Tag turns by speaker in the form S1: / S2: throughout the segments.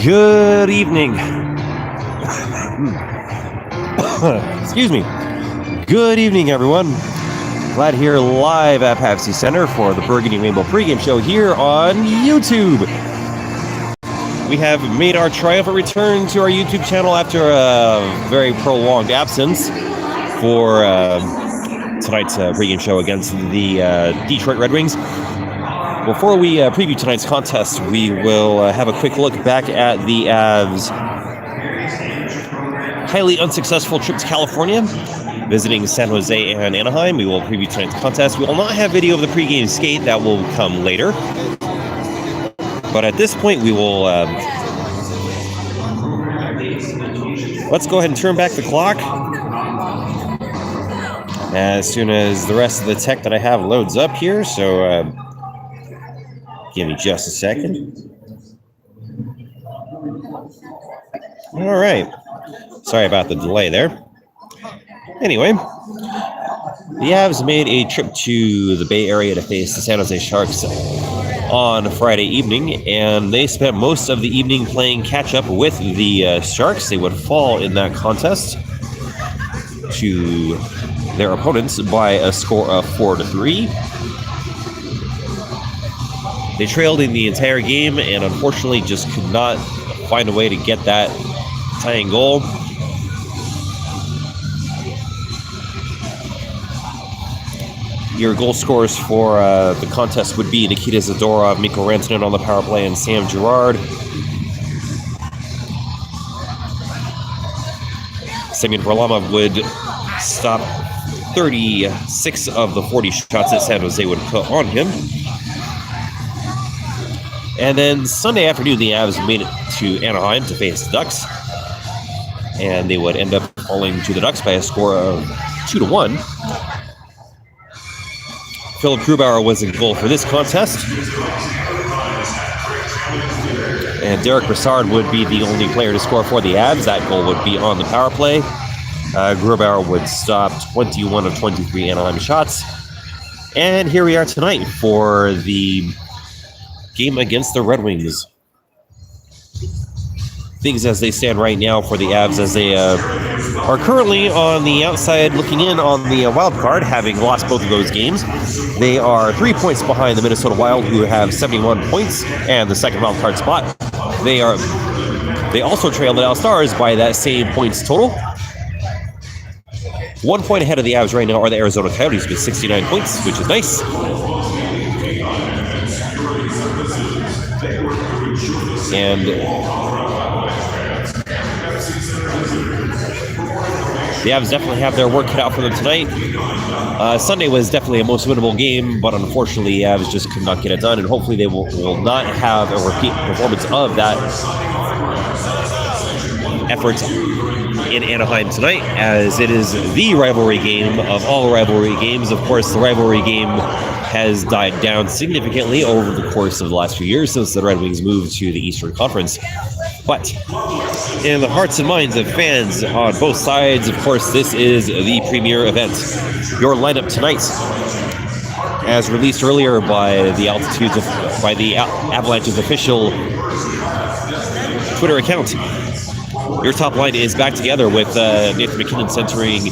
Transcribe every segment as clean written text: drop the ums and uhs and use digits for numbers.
S1: Good evening. Excuse me. Good evening, everyone. Glad here live at Pepsi Center for the Burgundy Rainbow pregame show here on YouTube. We have made our triumphant return to our YouTube channel after a very prolonged absence for tonight's pregame show against the Detroit Red Wings. Before we preview tonight's contest, we will have a quick look back at the Avs' highly unsuccessful trip to California, visiting San Jose and Anaheim. We will preview tonight's contest. We will not have video of the pregame skate. That will come later. But at this point, we will... let's go ahead and turn back the clock as soon as the rest of the tech that I have loads up here. So... give me just a second. All right. Sorry about the delay there. Anyway, the Avs made a trip to the Bay Area to face the San Jose Sharks on Friday evening, and they spent most of the evening playing catch-up with the Sharks. They would fall in that contest to their opponents by a score of 4-3. They trailed in the entire game and unfortunately just could not find a way to get that tying goal. Your goal scorers for the contest would be Nikita Zadorov, Mikko Rantanen on the power play, and Sam Girard. Semyon Varlamov would stop 36 of the 40 shots that San Jose would put on him. And then Sunday afternoon, the Avs made it to Anaheim to face the Ducks. And they would end up falling to the Ducks by a score of 2-1. Philip Grubauer was in goal for this contest. And Derek Brassard would be the only player to score for the Avs. That goal would be on the power play. Grubauer would stop 21 of 23 Anaheim shots. And here we are tonight for the game against the Red Wings. Things as they stand right now for the Avs, as they are currently on the outside looking in on the wild card, having lost both of those games. They are 3 points behind the Minnesota Wild, who have 71 points and the second wild card spot. They also trail the Dallas Stars by that same points total. 1 point ahead of the Avs right now are the Arizona Coyotes with 69 points, which is nice. And the Avs definitely have their work cut out for them tonight. Sunday was definitely a most winnable game, but unfortunately, the Avs just could not get it done, and hopefully they will not have a repeat performance of that effort in Anaheim tonight, as it is the rivalry game of all rivalry games. Of course, the rivalry game has died down significantly over the course of the last few years since the Red Wings moved to the Eastern Conference. But in the hearts and minds of fans on both sides, of course, this is the premier event. Your lineup tonight, as released earlier by the Avalanche's official Twitter account. Your top line is back together with Nathan MacKinnon centering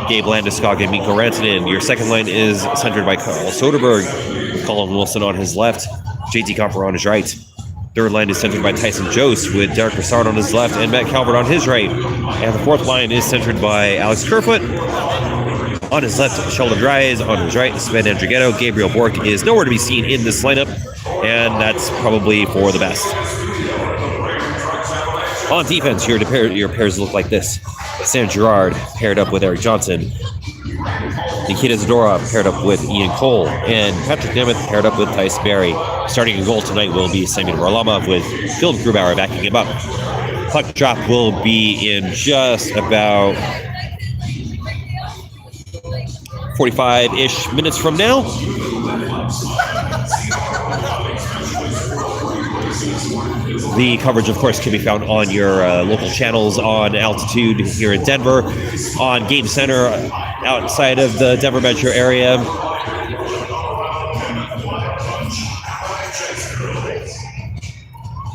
S1: Gabe Landeskog and Mikko Rantanen. Your second line is centered by Carl Soderberg, with Colin Wilson on his left, JT Compher on his right. Third line is centered by Tyson Jost, with Derek Brassard on his left and Matt Calvert on his right. And the fourth line is centered by Alex Kerfoot. On his left, Sheldon Dries. On his right, Sven Andrighetto. Gabriel Bork is nowhere to be seen in this lineup, and that's probably for the best. On defense, your pairs look like this. Sam Girard paired up with Eric Johnson. Nikita Zadorov paired up with Ian Cole. And Patrick Nemeth paired up with Tyson Barrie. Starting in goal tonight will be Semyon Varlamov with Phil Grubauer backing him up. Puck drop will be in just about 45-ish minutes from now. The coverage, of course, can be found on your local channels on Altitude here in Denver, on Game Center outside of the Denver metro area.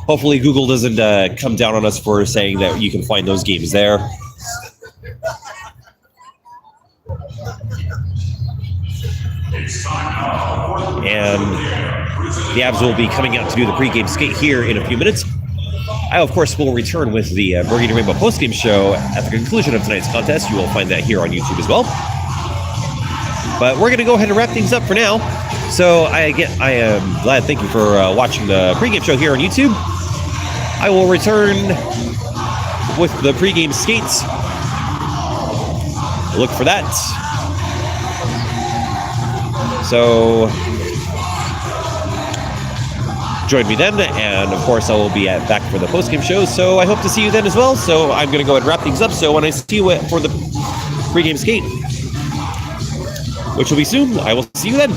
S1: Hopefully Google doesn't come down on us for saying that you can find those games there. And the Avs will be coming out to do the pregame skate here in a few minutes. I, of course, will return with the Burgundy Rainbow postgame show at the conclusion of tonight's contest. You will find that here on YouTube as well. But we're going to go ahead and wrap things up for now. So I am glad. Thank you for watching the pregame show here on YouTube. I will return with the pregame skates. Look for that. So join me then, and of course I will be back for the post-game show, so I hope to see you then as well. So I'm going to go ahead and wrap things up, so when I see you for the pregame skate, which will be soon, I will see you then.